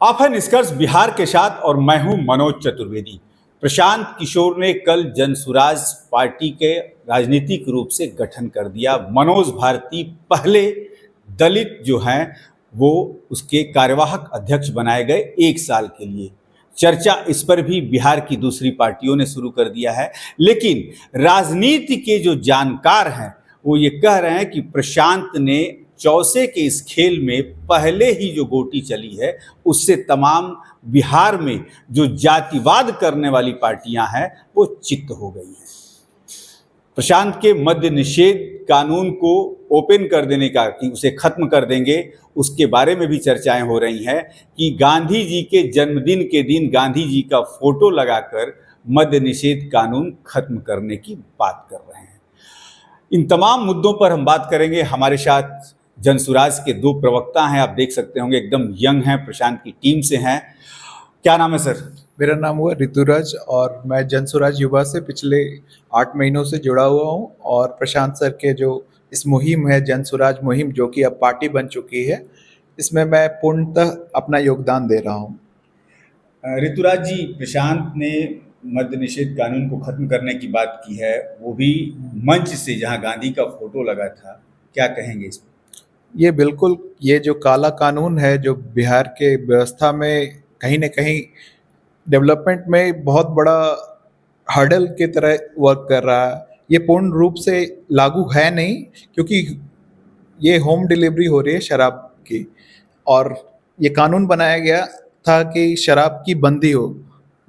आप है निष्कर्ष बिहार के साथ और मैं हूं मनोज चतुर्वेदी। प्रशांत किशोर ने कल जनसुराज पार्टी के राजनीतिक रूप से गठन कर दिया। मनोज भारती पहले दलित जो हैं वो उसके कार्यवाहक अध्यक्ष बनाए गए 1 साल के लिए। चर्चा इस पर भी बिहार की दूसरी पार्टियों ने शुरू कर दिया है, लेकिन राजनीति के जो जानकार हैं वो ये कह रहे हैं कि प्रशांत ने चौसे के इस खेल में पहले ही जो गोटी चली है उससे तमाम बिहार में जो जातिवाद करने वाली पार्टियां हैं वो चित्त हो गई हैं। प्रशांत के मद्य निषेध कानून को ओपन कर देने का, कि उसे खत्म कर देंगे, उसके बारे में भी चर्चाएं हो रही हैं कि गांधी जी के जन्मदिन के दिन गांधी जी का फोटो लगाकर मद्य निषेध कानून खत्म करने की बात कर रहे हैं। इन तमाम मुद्दों पर हम बात करेंगे। हमारे साथ जनसुराज के 2 प्रवक्ता हैं, आप देख सकते होंगे एकदम यंग हैं, प्रशांत की टीम से हैं। क्या नाम है सर? मेरा नाम हुआ ऋतुराज और मैं जनसुराज युवा से पिछले 8 महीनों से जुड़ा हुआ हूं और प्रशांत सर के जो इस मुहिम है जनसुराज मुहिम, जो कि अब पार्टी बन चुकी है, इसमें मैं पूर्णतः अपना योगदान दे रहा हूं। ऋतुराज जी, प्रशांत ने मद्य निषेध कानून को खत्म करने की बात की है, वो भी मंच से जहां गांधी का फोटो लगा था, क्या कहेंगे इस पर? ये बिल्कुल, ये जो काला कानून है जो बिहार के व्यवस्था में कहीं न कहीं डेवलपमेंट में बहुत बड़ा हर्डल की तरह वर्क कर रहा है। ये पूर्ण रूप से लागू है नहीं, क्योंकि ये होम डिलीवरी हो रही है शराब की, और ये कानून बनाया गया था कि शराब की बंदी हो,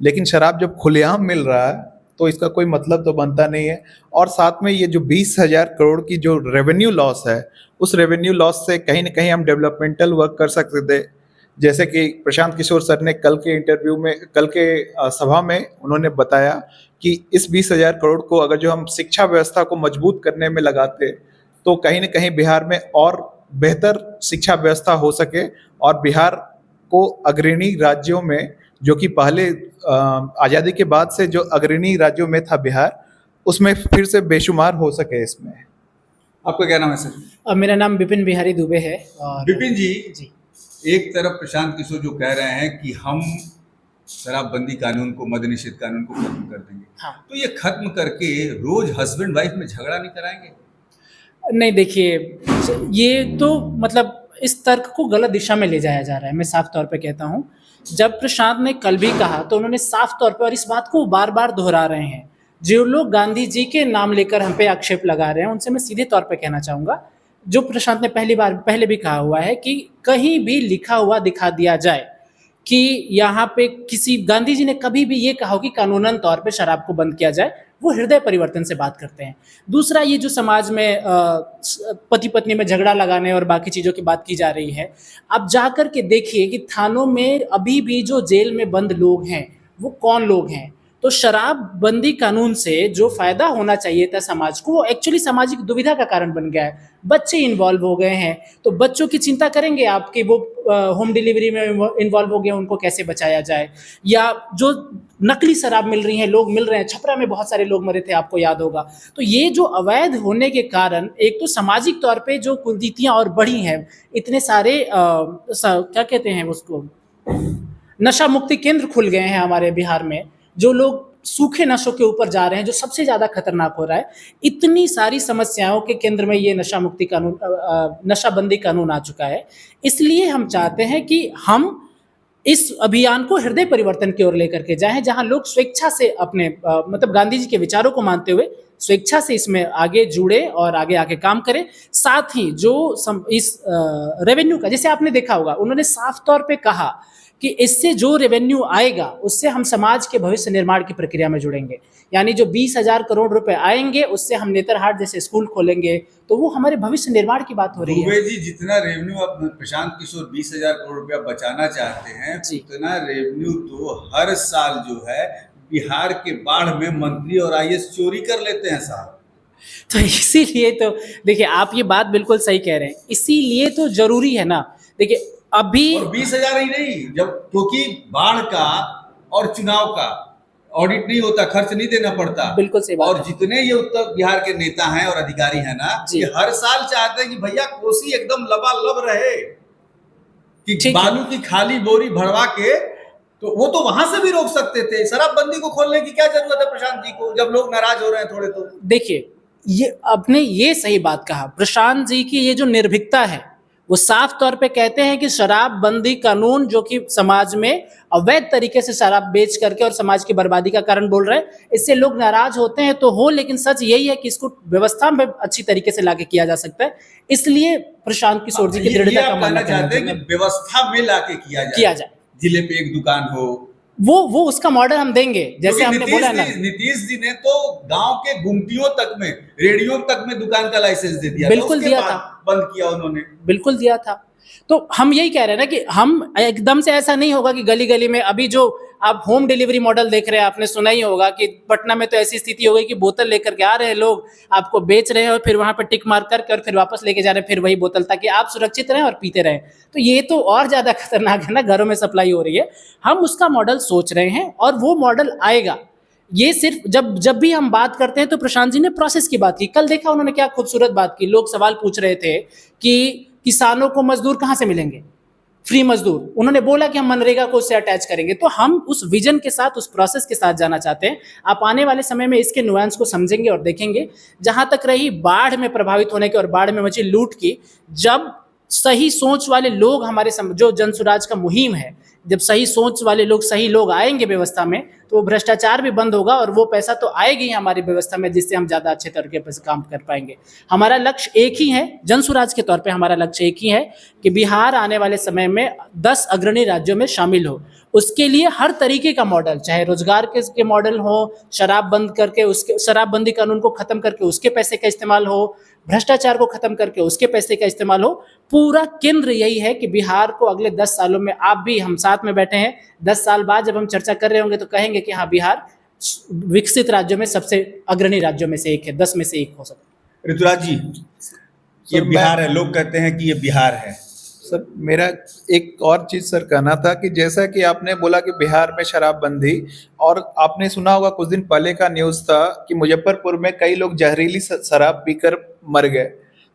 लेकिन शराब जब खुलेआम मिल रहा है तो इसका कोई मतलब तो बनता नहीं है। और साथ में ये जो 20,000 करोड़ की जो रेवेन्यू लॉस है, उस रेवेन्यू लॉस से कहीं न कहीं हम डेवलपमेंटल वर्क कर सकते थे। जैसे कि प्रशांत किशोर सर ने कल के इंटरव्यू में, कल के सभा में उन्होंने बताया कि इस 20,000 करोड़ को अगर जो हम शिक्षा व्यवस्था को मजबूत करने में लगाते तो कहीं न कहीं बिहार में और बेहतर शिक्षा व्यवस्था हो सके और बिहार को अग्रणी राज्यों में, जो कि पहले आज़ादी के बाद से जो अग्रणी राज्यों में था बिहार, उसमें फिर से बेशुमार हो सके। इसमें आपका क्या नाम है सर? मेरा नाम विपिन बिहारी दुबे है। और विपिन जी, जी, एक तरफ प्रशांत किशोर जो कह रहे हैं कि हम शराबबंदी कानून को, मद्य निषेध कानून को खत्म कर देंगे, हाँ। तो ये खत्म करके रोज हस्बैंड वाइफ में झगड़ा नहीं कराएंगे? नहीं, देखिए, ये तो मतलब इस तर्क को गलत दिशा में ले जाया जा रहा है। मैं साफ तौर पे कहता हूँ, जब प्रशांत ने कल भी कहा तो उन्होंने साफ तौर पे, और इस बात को बार बार दोहरा रहे हैं, जो लोग गांधी जी के नाम लेकर हम पे आक्षेप लगा रहे हैं उनसे मैं सीधे तौर पे कहना चाहूँगा, जो प्रशांत ने पहले भी कहा हुआ है कि कहीं भी लिखा हुआ दिखा दिया जाए कि यहाँ पे किसी गांधी जी ने कभी भी ये कहा हो कि कानूनन तौर पे शराब को बंद किया जाए, वो हृदय परिवर्तन से बात करते हैं। दूसरा, ये जो समाज में पति पत्नी में झगड़ा लगाने और बाकी चीज़ों की बात की जा रही है, आप जा कर के देखिए कि थानों में अभी भी जो जेल में बंद लोग हैं वो कौन लोग हैं। तो शराब बंदी कानून से जो फ़ायदा होना चाहिए था समाज को, वो एक्चुअली सामाजिक दुविधा का कारण बन गया है। बच्चे इन्वॉल्व हो गए हैं, तो बच्चों की चिंता करेंगे आप कि वो होम डिलीवरी में इन्वॉल्व हो गए, उनको कैसे बचाया जाए। या जो नकली शराब मिल रही हैं, लोग मिल रहे हैं, छपरा में बहुत सारे लोग मरे थे, आपको याद होगा। तो ये जो अवैध होने के कारण एक तो सामाजिक तौर पे जो कुरीतियाँ और बढ़ी हैं, इतने सारे क्या कहते हैं उसको, नशा मुक्ति केंद्र खुल गए हैं हमारे बिहार में, जो लोग सूखे नशों के ऊपर जा रहे हैं, जो सबसे ज़्यादा खतरनाक हो रहा है। इतनी सारी समस्याओं के केंद्र में ये नशा मुक्ति कानून, नशाबंदी कानून आ चुका है। इसलिए हम चाहते हैं कि हम इस अभियान को हृदय परिवर्तन की ओर लेकर के जाएं, जहां लोग स्वेच्छा से अपने मतलब गांधी जी के विचारों को मानते हुए स्वेच्छा से इसमें आगे जुड़े और आगे आके काम करें। साथ ही जो इस रेवेन्यू का, जैसे आपने देखा होगा, उन्होंने साफ तौर पे कहा कि इससे जो रेवेन्यू आएगा उससे हम समाज के भविष्य निर्माण की प्रक्रिया में जुड़ेंगे। यानी जो 20,000 करोड़ रुपए आएंगे उससे हम नेतरहाट जैसे स्कूल खोलेंगे, तो वो हमारे भविष्य निर्माण की बात हो रही है। दुबे जी, जितना रेवेन्यू आप प्रशांत किशोर 20,000 करोड़ रुपया बचाना चाहते हैं, उतना रेवेन्यू तो हर साल जो है बिहार के बाढ़ में मंत्री और आईएएस चोरी कर लेते हैं साहब। तो इसीलिए तो देखिए, आप ये बात बिल्कुल सही कह रहे हैं, इसीलिए तो जरूरी है ना। देखिए अभी, और 20,000 ही नहीं, जब क्योंकि बाढ़ का और चुनाव का ऑडिट नहीं होता, खर्च नहीं देना पड़ता। बिल्कुल सही बात और है। जितने ये उत्तर बिहार के नेता हैं और अधिकारी हैं ना, ये हर साल चाहते हैं कि भैया कोसी एकदम लबालब रहे, कि ठीक है। बालू की खाली बोरी भरवा के, तो वो तो वहां से भी रोक सकते थे। शराबबंदी को खोलने की क्या जरूरत है प्रशांत जी को, जब लोग नाराज हो रहे हैं थोड़े तो? देखिए, ये आपने ये सही बात कहा। प्रशांत जी की ये जो निर्भीकता है, वो साफ तौर पे कहते हैं कि शराबबंदी कानून जो कि समाज में अवैध तरीके से शराब बेच करके और समाज की बर्बादी का कारण बोल रहे हैं, इससे लोग नाराज होते हैं तो हो, लेकिन सच यही है कि इसको व्यवस्था में अच्छी तरीके से लागू किया जा सकता है। इसलिए प्रशांत किशोर जी की ये दृढ़ता का आप मानना कहना चाहते हैं कि व्यवस्था में लाके किया जाए। जिले पे एक दुकान हो, वो उसका मॉडल हम देंगे, जैसे क्योंकि हमने बोला ना। नीतीश जी ने तो गांव के गुमटियों तक में, रेडियो तक में दुकान का लाइसेंस दे दिया, बिल्कुल उसके दिया बाद था। बंद किया उन्होंने। बिल्कुल दिया था। तो हम यही कह रहे हैं ना कि हम एकदम से ऐसा नहीं होगा कि गली गली में, अभी जो आप होम डिलीवरी मॉडल देख रहे हैं, आपने सुना ही होगा कि पटना में तो ऐसी स्थिति हो गई कि बोतल लेकर के आ रहे हैं लोग, आपको बेच रहे हैं और फिर वहां पर टिक मार करके और फिर वापस लेके जा रहे हैं फिर वही बोतल, ताकि आप सुरक्षित रहें और पीते रहें। तो ये तो और ज्यादा खतरनाक है ना, घरों में सप्लाई हो रही है। हम उसका मॉडल सोच रहे हैं और वो मॉडल आएगा। ये सिर्फ जब भी हम बात करते हैं तो प्रशांत जी ने प्रोसेस की बात की। कल देखा उन्होंने क्या खूबसूरत बात की। लोग सवाल पूछ रहे थे कि किसानों को मजदूर कहाँ से मिलेंगे, फ्री मजदूर। उन्होंने बोला कि हम मनरेगा को उससे अटैच करेंगे। तो हम उस विजन के साथ, उस प्रोसेस के साथ जाना चाहते हैं। आप आने वाले समय में इसके नुआंस को समझेंगे और देखेंगे। जहां तक रही बाढ़ में प्रभावित होने की और बाढ़ में मची लूट की, जब सही सोच वाले लोग हमारे जो जन सुराज का मुहिम है, जब सही सोच वाले लोग, सही लोग आएंगे व्यवस्था में, तो वो भ्रष्टाचार भी बंद होगा और वो पैसा तो आएगी ही हमारी व्यवस्था में, जिससे हम ज़्यादा अच्छे तरीके से काम कर पाएंगे। हमारा लक्ष्य एक ही है, जन सुराज के तौर पे हमारा लक्ष्य एक ही है कि बिहार आने वाले समय में 10 अग्रणी राज्यों में शामिल हो। उसके लिए हर तरीके का मॉडल, चाहे रोजगार के मॉडल हो, शराब बंद करके उसके, शराबबंदी कानून को खत्म करके उसके पैसे का इस्तेमाल हो, भ्रष्टाचार को खत्म करके उसके पैसे का इस्तेमाल हो। पूरा केंद्र यही है कि बिहार को अगले 10 सालों में, आप भी हम साथ में बैठे हैं, 10 साल बाद जब हम चर्चा कर रहे होंगे तो कहेंगे कि हाँ, बिहार विकसित राज्यों में सबसे अग्रणी राज्यों में से एक है, 10 में से एक हो सकता है। ऋतुराज जी, ये बिहार है, लोग कहते हैं कि ये बिहार है। सर, मेरा एक और चीज सर कहना था कि जैसा कि आपने बोला कि बिहार में शराबबंदी, और आपने सुना होगा कुछ दिन पहले का न्यूज़ था कि मुजफ्फरपुर में कई लोग जहरीली शराब पीकर मर गए।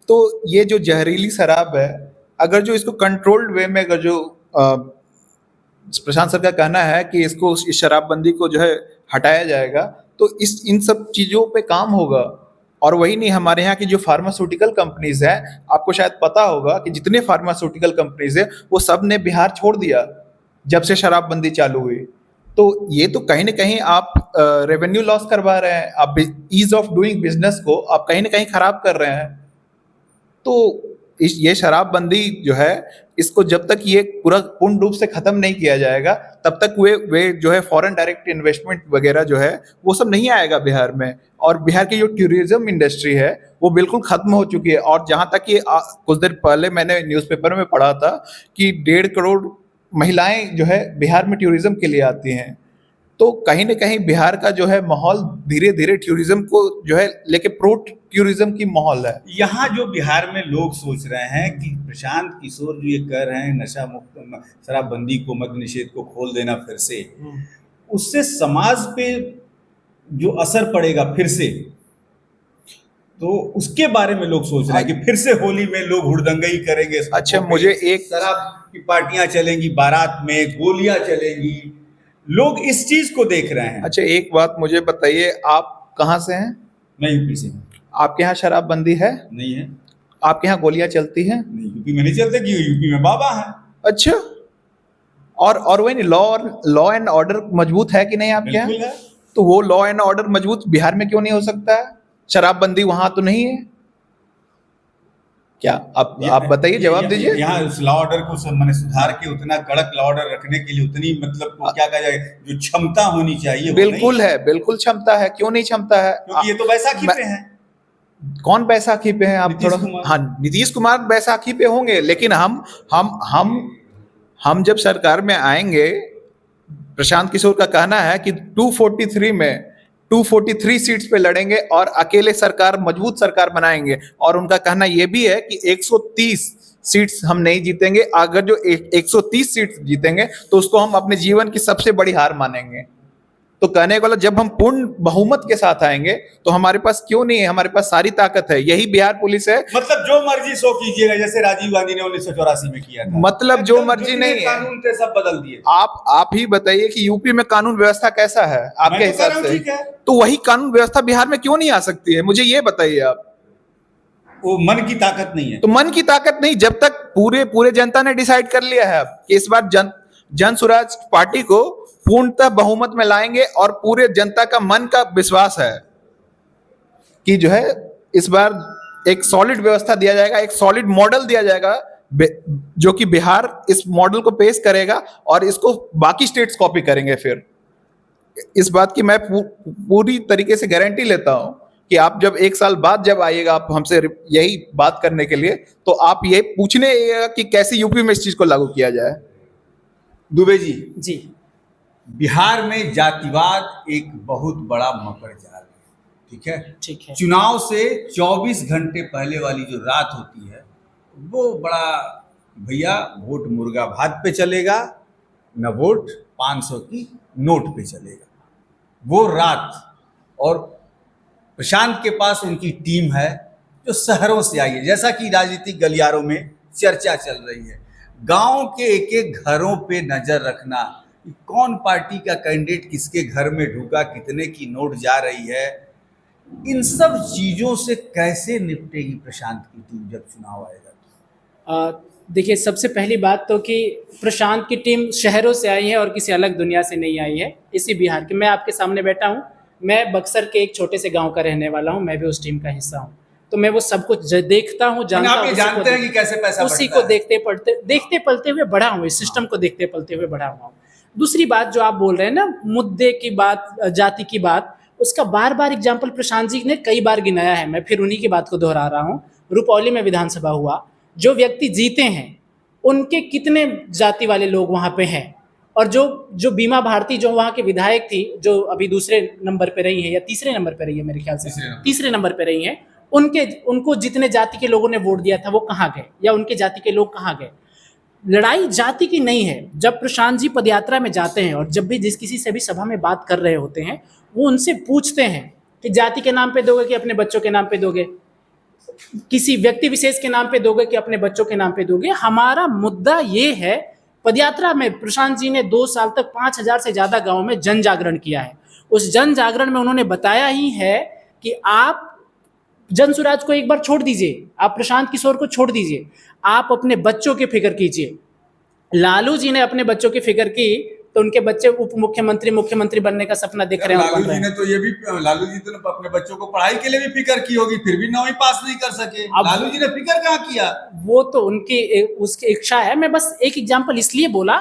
तो ये जो जहरीली शराब है, अगर जो इसको कंट्रोल्ड वे में, अगर जो प्रशांत सर का कहना है कि इसको, इस शराबबंदी को जो है हटाया जाएगा, तो इन सब चीज़ों पे काम होगा। और वही नहीं, हमारे यहाँ की जो फार्मास्यूटिकल कंपनीज हैं, आपको शायद पता होगा कि जितने फार्मास्यूटिकल कंपनीज हैं वो सब ने बिहार छोड़ दिया जब से शराबबंदी चालू हुई। तो ये तो कहीं ना कहीं आप रेवेन्यू लॉस करवा रहे हैं, आप ईज ऑफ डूइंग बिजनेस को आप कहीं ना कहीं खराब कर रहे हैं। तो ये शराबबंदी जो है, इसको जब तक ये पूर्ण रूप से खत्म नहीं किया जाएगा, तब तक वे जो है फॉरेन डायरेक्ट इन्वेस्टमेंट वगैरह जो है वो सब नहीं आएगा बिहार में। और बिहार की जो टूरिज्म इंडस्ट्री है वो बिल्कुल खत्म हो चुकी है। और जहाँ तक ये कुछ देर पहले मैंने न्यूज़पेपर में पढ़ा था कि 1.5 करोड़ महिलाएं जो है बिहार में टूरिज्म के लिए आती हैं। तो कहीं ना कहीं बिहार का जो है माहौल धीरे धीरे टूरिज्म को जो है लेके प्रो टूरिज्म की माहौल है। यहाँ जो बिहार में लोग सोच रहे हैं कि प्रशांत किशोर जो ये कर रहे हैं, नशा मुक्त, शराबबंदी को, मद्य निषेध को खोल देना फिर से, उससे समाज पे जो असर पड़ेगा फिर से, तो उसके बारे में लोग सोच रहे हैं कि फिर से होली में लोग हुड़दंगई करेंगे। अच्छा, मुझे एक, शराब की पार्टियां चलेंगी, बारात में गोलियां चलेंगी, लोग इस चीज को देख रहे हैं। अच्छा, एक बात मुझे बताइए, आप कहाँ से हैं? मैं यूपी से हूँ। आपके यहाँ शराबबंदी है? नहीं है। आपके यहाँ गोलियां चलती हैं? नहीं, यूपी में नहीं चलते कि यूपी में बाबा है। अच्छा, और वही लॉ एंड ऑर्डर मजबूत है कि नहीं आपके यहाँ? बिल्कुल है। तो वो लॉ एंड ऑर्डर मजबूत बिहार में क्यों नहीं हो सकता है? शराबबंदी वहां तो नहीं है क्या? आप बताइए, जवाब दीजिए। यहाँ उस लॉ ऑर्डर को मैंने सुधार के, उतना कड़क लॉ ऑर्डर रखने के लिए उतनी, मतलब क्या कहा जाए, जो क्षमता होनी चाहिए, बिल्कुल है, बिल्कुल क्षमता है, क्यों नहीं क्षमता है? क्योंकि ये तो बैसाखी पे है। कौन बैसाखी पे है? आप थोड़ा, हाँ, नीतीश कुमार बैसाखी पे होंगे, लेकिन हम जब सरकार में आएंगे, प्रशांत किशोर का कहना है कि 243 सीट्स पे लड़ेंगे और अकेले सरकार, मजबूत सरकार बनाएंगे। और उनका कहना यह भी है कि 130 सीट्स हम नहीं जीतेंगे, अगर जो 130 सीट्स जीतेंगे तो उसको हम अपने जीवन की सबसे बड़ी हार मानेंगे। तो कहने का मतलब जब हम पूर्ण बहुमत के साथ आएंगे तो हमारे पास क्यों नहीं है, हमारे पास सारी ताकत है। यही बिहार पुलिस है। मतलब जो मर्जी सो कीजिएगा, जैसे राजीव गांधी ने 1984 में किया था। मतलब जो मर्जी जितने नहीं है। कानून थे सब बदल दिए। आप ही बताइए कि यूपी में कानून व्यवस्था कैसा है आपके मैं तो कह रहा हिसाब हूं से? ठीक है। तो वही कानून व्यवस्था बिहार में क्यों नहीं आ सकती है, मुझे ये बताइए आप। वो मन की ताकत नहीं है। तो मन की ताकत नहीं, जब तक पूरे जनता ने डिसाइड कर लिया है कि इस बार जन स्वराज पार्टी को पूर्णतः बहुमत में लाएंगे और पूरे जनता का मन का विश्वास है कि जो है इस बार एक सॉलिड व्यवस्था दिया जाएगा, एक सॉलिड मॉडल दिया जाएगा जो कि बिहार इस मॉडल को पेश करेगा और इसको बाकी स्टेट्स कॉपी करेंगे। फिर इस बात की मैं पूरी तरीके से गारंटी लेता हूं कि आप जब 1 साल बाद जब आइएगा आप हमसे यही बात करने के लिए, तो आप ये पूछने आइएगा कि कैसे यूपी में इस चीज को लागू किया जाए। दुबे जी, जी बिहार में जातिवाद एक बहुत बड़ा मकर जाल है, ठीक है। ठीक है। चुनाव से 24 घंटे पहले वाली जो रात होती है वो बड़ा, भैया वोट मुर्गा भात पे चलेगा, न वोट 500 की नोट पे चलेगा, वो रात। और प्रशांत के पास उनकी टीम है जो शहरों से आई है, जैसा कि राजनीतिक गलियारों में चर्चा चल रही है। गांव के एक एक घरों पे नजर रखना, कौन पार्टी का कैंडिडेट किसके घर में ढुका, कितने की नोट जा रही है, इन सब चीजों से कैसे निपटेगी प्रशांत की टीम जब चुनाव आएगा? देखिए, सबसे पहली बात तो कि प्रशांत की टीम शहरों से आई है और किसी अलग दुनिया से नहीं आई है। इसी बिहार की, मैं आपके सामने बैठा हूँ, मैं बक्सर के एक छोटे से गांव का रहने वाला हूँ, मैं भी उस टीम का हिस्सा हूँ, तो मैं वो सब कुछ देखता हूँ, जानता हूँ। आप ये जानते हैं कि कैसे पैसा उसी बढ़ता को है। देखते पलते हुए बड़ा हूँ, इस सिस्टम को देखते पलते हुए बड़ा हुआ हूँ। दूसरी बात जो आप बोल रहे हैं ना, मुद्दे की बात, जाति की बात, उसका बार बार एग्जाम्पल प्रशांत जी ने कई बार गिनाया है। मैं फिर उन्हीं की बात को दोहरा रहा हूँ। रुपौली में विधानसभा हुआ, जो व्यक्ति जीते हैं उनके कितने जाति वाले लोग वहाँ पे हैं, और जो बीमा भारती जो वहाँ के विधायक थी, जो अभी दूसरे नंबर पे रही है या तीसरे नंबर पे रही है, मेरे ख्याल से तीसरे नंबर पे रही है, उनको जितने जाति के लोगों ने वोट दिया था वो कहाँ गए, या उनके जाति के लोग कहाँ गए? लड़ाई जाति की नहीं है। जब प्रशांत जी पदयात्रा में जाते हैं और जब भी किसी से भी सभा में बात कर रहे होते हैं, वो उनसे पूछते हैं कि जाति के नाम पे दोगे कि अपने बच्चों के नाम पे दोगे, किसी व्यक्ति विशेष के नाम पे दोगे कि अपने बच्चों के नाम पे दोगे। हमारा मुद्दा ये है, पदयात्रा में प्रशांत जी ने 2 साल तक 5000 से ज़्यादा गाँव में जन जागरण किया है। उस जन जागरण में उन्होंने बताया ही है कि आप जन स्वराज को एक बार छोड़ दीजिए, आप प्रशांत किशोर को छोड़ दीजिए, आप अपने बच्चों की फिक्र कीजिए। लालू जी ने अपने बच्चों की फिक्र की तो उनके बच्चे उप मुख्यमंत्री, मुख्यमंत्री बनने का सपना देख रहे हैं। लालू जी ने तो ये भी, लालू जी तो अपने बच्चों को पढ़ाई के लिए भी फिक्र की होगी, फिर भी 9वीं पास नहीं कर सके। लालू जी ने फिक्र कहाँ किया? वो तो उसकी इच्छा है। मैं बस एक एग्जाम्पल इसलिए बोला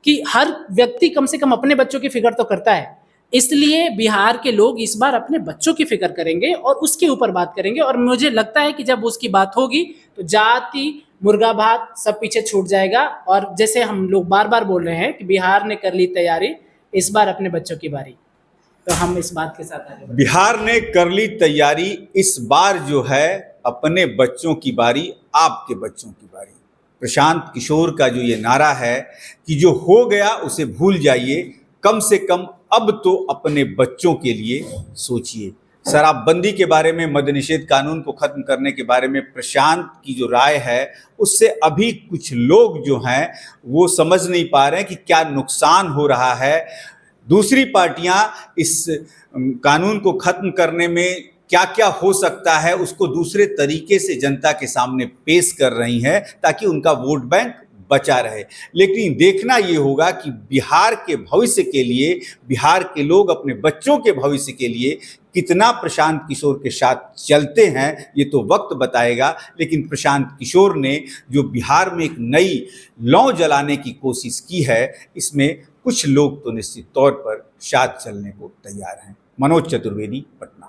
कि हर व्यक्ति कम से कम अपने बच्चों की फिक्र तो करता है, इसलिए बिहार के लोग इस बार अपने बच्चों की फिक्र करेंगे और उसके ऊपर बात करेंगे। और मुझे लगता है कि जब उसकी बात होगी तो जाति, मुर्गा भात सब पीछे छूट जाएगा। और जैसे हम लोग बार बार बोल रहे हैं कि बिहार ने कर ली तैयारी, इस बार अपने बच्चों की बारी, तो हम इस बात के साथ आगे। बिहार ने कर ली तैयारी, इस बार जो है अपने बच्चों की बारी, आपके बच्चों की बारी। प्रशांत किशोर का जो ये नारा है कि जो हो गया उसे भूल जाइए, कम से कम अब तो अपने बच्चों के लिए सोचिए। शराबबंदी के बारे में, मद्य निषेध कानून को खत्म करने के बारे में प्रशांत की जो राय है, उससे अभी कुछ लोग जो हैं वो समझ नहीं पा रहे हैं कि क्या नुकसान हो रहा है। दूसरी पार्टियां इस कानून को खत्म करने में क्या क्या हो सकता है उसको दूसरे तरीके से जनता के सामने पेश कर रही हैं ताकि उनका वोट बैंक बचा रहे। लेकिन देखना ये होगा कि बिहार के भविष्य के लिए, बिहार के लोग अपने बच्चों के भविष्य के लिए कितना प्रशांत किशोर के साथ चलते हैं, ये तो वक्त बताएगा। लेकिन प्रशांत किशोर ने जो बिहार में एक नई लौ जलाने की कोशिश की है, इसमें कुछ लोग तो निश्चित तौर पर साथ चलने को तैयार हैं। मनोज चतुर्वेदी, पटना।